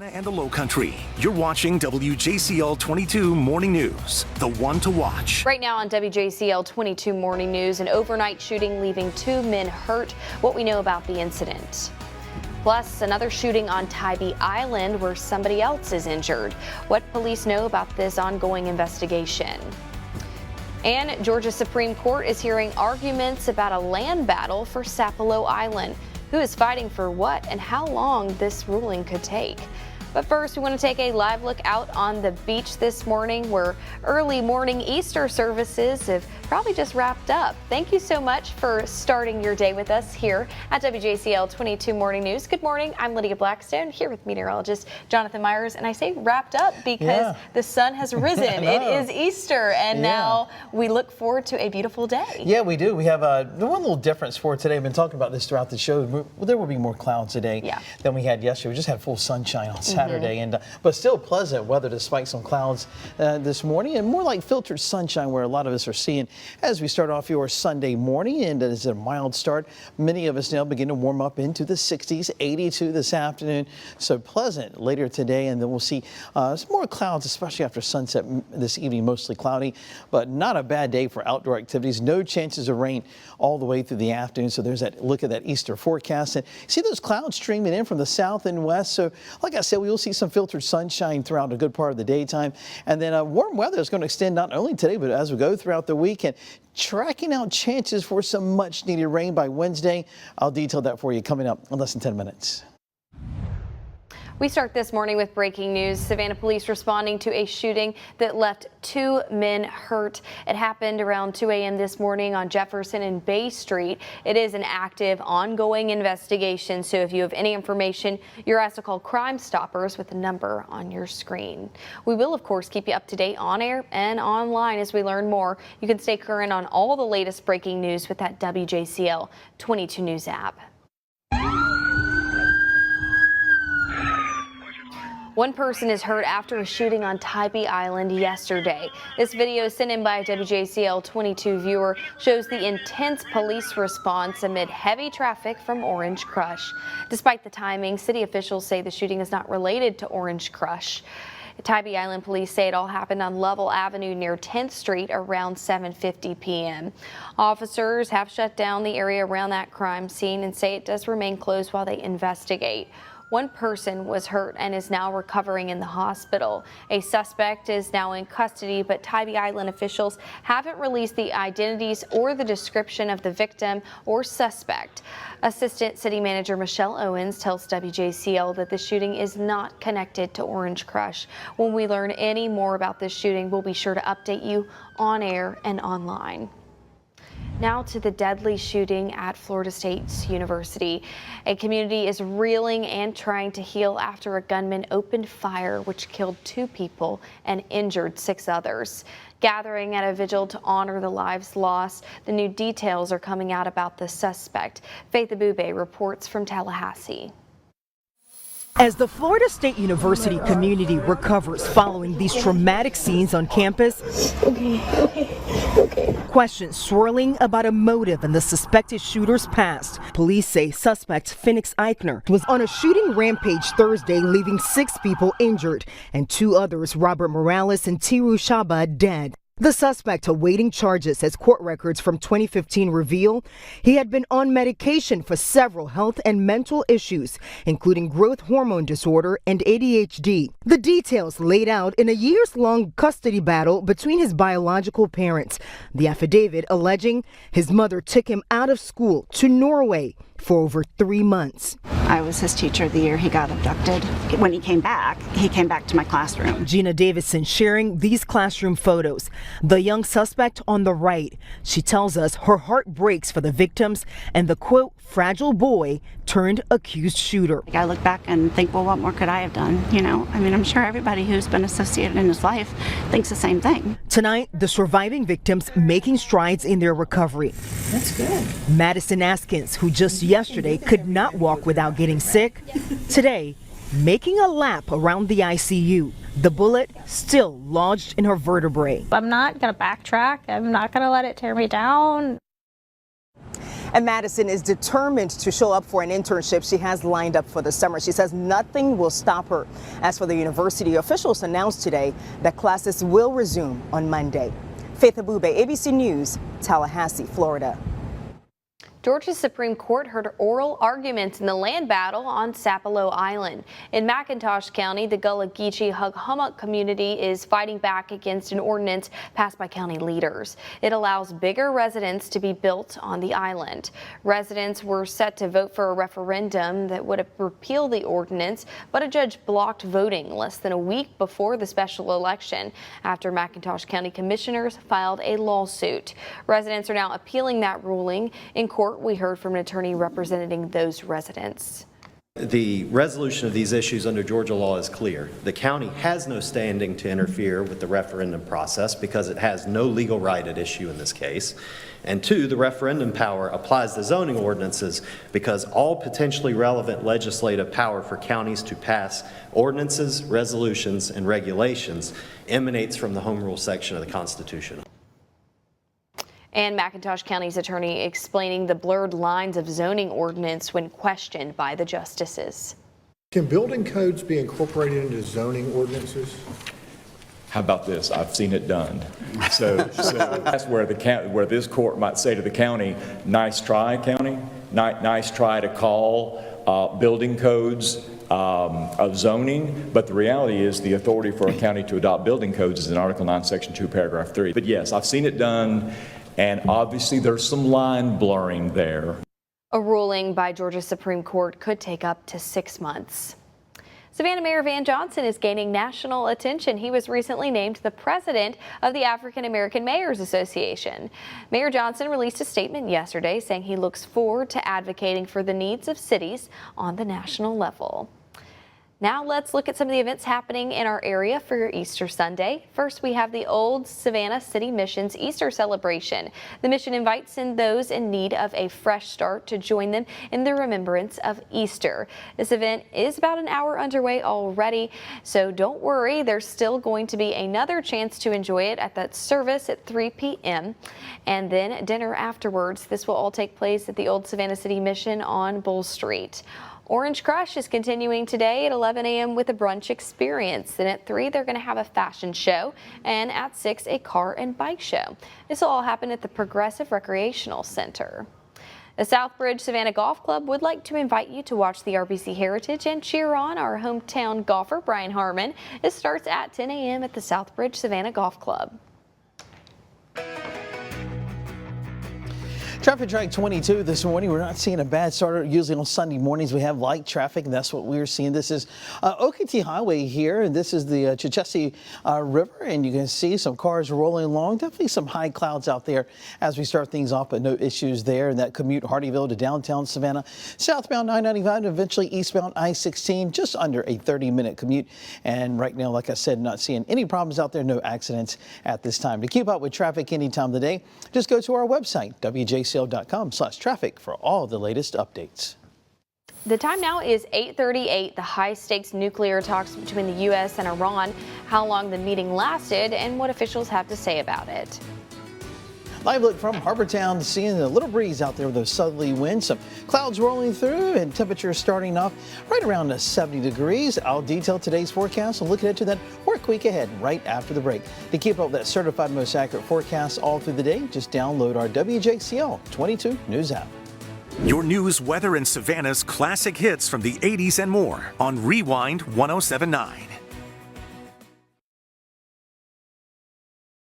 And the Low Country. You're watching WJCL 22 Morning News, the one to watch. Right now on WJCL 22 Morning News, an overnight shooting leaving 2 men hurt. What we know about the incident. Plus, another shooting on Tybee Island where somebody else is injured. What police know about this ongoing investigation. And Georgia Supreme Court is hearing arguments about a land battle for Sapelo Island. Who is fighting for what and how long this ruling could take. But first, we want to take a live look out on the beach this morning where early morning Easter services have probably just wrapped up. Thank you so much for starting your day with us here at WJCL 22 Morning News. Good morning. I'm Lydia Blackstone here with meteorologist Jonathan Myers. And I say wrapped up because the sun has risen. It is Easter and now we look forward to a beautiful day. Yeah, we do. We have one little difference for today. I've been talking about this throughout the show. There will be more clouds today than we had yesterday. We just had full sunshine on Saturday, and but still pleasant weather despite some clouds this morning, and more like filtered sunshine where a lot of us are seeing as we start off your Sunday morning. And it's a mild start. Many of us now begin to warm up into the 60s, 82 this afternoon. So pleasant later today, and then we'll see some more clouds, especially after sunset this evening. Mostly cloudy, but not a bad day for outdoor activities. No chances of rain all the way through the afternoon. So there's that look at that Easter forecast, and see those clouds streaming in from the south and west. So like I said, we will see some filtered sunshine throughout a good part of the daytime, and then warm weather is going to extend not only today but as we go throughout the weekend. Tracking out chances for some much needed rain by Wednesday. I'll detail that for you coming up in less than 10 minutes. We start this morning with breaking news. Savannah police responding to a shooting that left 2 men hurt. It happened around 2 a.m. this morning on Jefferson and Bay Street. It is an active, ongoing investigation. So if you have any information, you're asked to call Crime Stoppers with the number on your screen. We will, of course, keep you up to date on air and online as we learn more. You can stay current on all the latest breaking news with that WJCL 22 News app. One person is hurt after a shooting on Tybee Island yesterday. This video sent in by a WJCL 22 viewer shows the intense police response amid heavy traffic from Orange Crush. Despite the timing, city officials say the shooting is not related to Orange Crush. Tybee Island police say it all happened on Lovell Avenue near 10th Street around 7:50 p.m. Officers have shut down the area around that crime scene and say it does remain closed while they investigate. One person was hurt and is now recovering in the hospital. A suspect is now in custody, but Tybee Island officials haven't released the identities or the description of the victim or suspect. Assistant City Manager Michelle Owens tells WJCL that the shooting is not connected to Orange Crush. When we learn any more about this shooting, we'll be sure to update you on air and online. Now to the deadly shooting at Florida State University. A community is reeling and trying to heal after a gunman opened fire, which killed 2 people and injured 6 others. Gathering at a vigil to honor the lives lost, the new details are coming out about the suspect. Faith Abube reports from Tallahassee. As the Florida State University community recovers following these traumatic scenes on campus, questions swirling about a motive in the suspected shooter's past. Police say suspect Phoenix Eichner was on a shooting rampage Thursday, leaving 6 people injured and 2 others, Robert Morales and Tiru Shaba, dead. The suspect awaiting charges, as court records from 2015 reveal, he had been on medication for several health and mental issues, including growth hormone disorder and ADHD. The details laid out in a years-long custody battle between his biological parents. The affidavit alleging his mother took him out of school to Norway for over 3 months. I was his teacher the year he got abducted. When he came back to my classroom. Gina Davison sharing these classroom photos. The young suspect on the right. She tells us her heart breaks for the victims and the, quote, fragile boy turned accused shooter. I look back and think, well, what more could I have done? You know, I mean, I'm sure everybody who's been associated in his life thinks the same thing. Tonight, the surviving victims making strides in their recovery. That's good. Madison Askins, who just yesterday could not walk without getting sick, today making a lap around the ICU. The bullet still lodged in her vertebrae. I'm not going to backtrack. I'm not going to let it tear me down. And Madison is determined to show up for an internship she has lined up for the summer. She says nothing will stop her. As for the university, officials announced today that classes will resume on Monday. Faith Abube, ABC News, Tallahassee, Florida. Georgia's Supreme Court heard oral arguments in the land battle on Sapelo Island. In McIntosh County, the Gullah Geechee Hug-Hummock community is fighting back against an ordinance passed by county leaders. It allows bigger residents to be built on the island. Residents were set to vote for a referendum that would have repealed the ordinance, but a judge blocked voting less than a week before the special election after McIntosh County commissioners filed a lawsuit. Residents are now appealing that ruling. In court, we heard from an attorney representing those residents. The resolution of these issues under Georgia law is clear. The county has no standing to interfere with the referendum process because it has no legal right at issue in this case. And two, the referendum power applies to zoning ordinances because all potentially relevant legislative power for counties to pass ordinances, resolutions, and regulations emanates from the Home Rule section of the Constitution. And McIntosh County's attorney explaining the blurred lines of zoning ordinance when questioned by the justices. Can building codes be incorporated into zoning ordinances? How about this? I've seen it done. So that's where where this court might say to the county, nice try, county, nice try to call building codes of zoning, but the reality is the authority for a county to adopt building codes is in Article 9, Section 2, Paragraph 3. But yes, I've seen it done, and obviously there's some line blurring there. A ruling by Georgia Supreme Court could take up to 6 months. Savannah Mayor Van Johnson is gaining national attention. He was recently named the president of the African American Mayors Association. Mayor Johnson released a statement yesterday saying he looks forward to advocating for the needs of cities on the national level. Now let's look at some of the events happening in our area for your Easter Sunday. First, we have the Old Savannah City Mission's Easter celebration. The mission invites in those in need of a fresh start to join them in the remembrance of Easter. This event is about an hour underway already, so don't worry, there's still going to be another chance to enjoy it at that service at 3 p.m. and then dinner afterwards. This will all take place at the Old Savannah City Mission on Bull Street. Orange Crush is continuing today at 11 a.m. with a brunch experience. Then at 3, they're going to have a fashion show, and at 6, a car and bike show. This will all happen at the Progressive Recreational Center. The Southbridge Savannah Golf Club would like to invite you to watch the RBC Heritage and cheer on our hometown golfer, Brian Harmon. It starts at 10 a.m. at the Southbridge Savannah Golf Club. Traffic Track 22 this morning. We're not seeing a bad start. Usually on Sunday mornings we have light traffic, and that's what we're seeing. This is OKT Highway here, and this is the Chichester River, and you can see some cars rolling along. Definitely some high clouds out there as we start things off, but no issues there. And that commute Hardyville to downtown Savannah, southbound I-95 and eventually eastbound I-16, just under a 30-minute commute. And right now, like I said, not seeing any problems out there, no accidents at this time. To keep up with traffic any time of the day, just go to our website, WJCL.com/traffic for all the latest updates. The time now is 8:38. The high-stakes nuclear talks between the U.S. and Iran, how long the meeting lasted, and what officials have to say about it. Live look from Harbortown, seeing a little breeze out there with those southerly winds, some clouds rolling through, and temperatures starting off right around 70 degrees. I'll detail today's forecast and look ahead to that work week ahead right after the break. To keep up with that certified most accurate forecast all through the day, just download our WJCL 22 News app. Your news, weather, and Savannah's classic hits from the 80s and more on Rewind 107.9.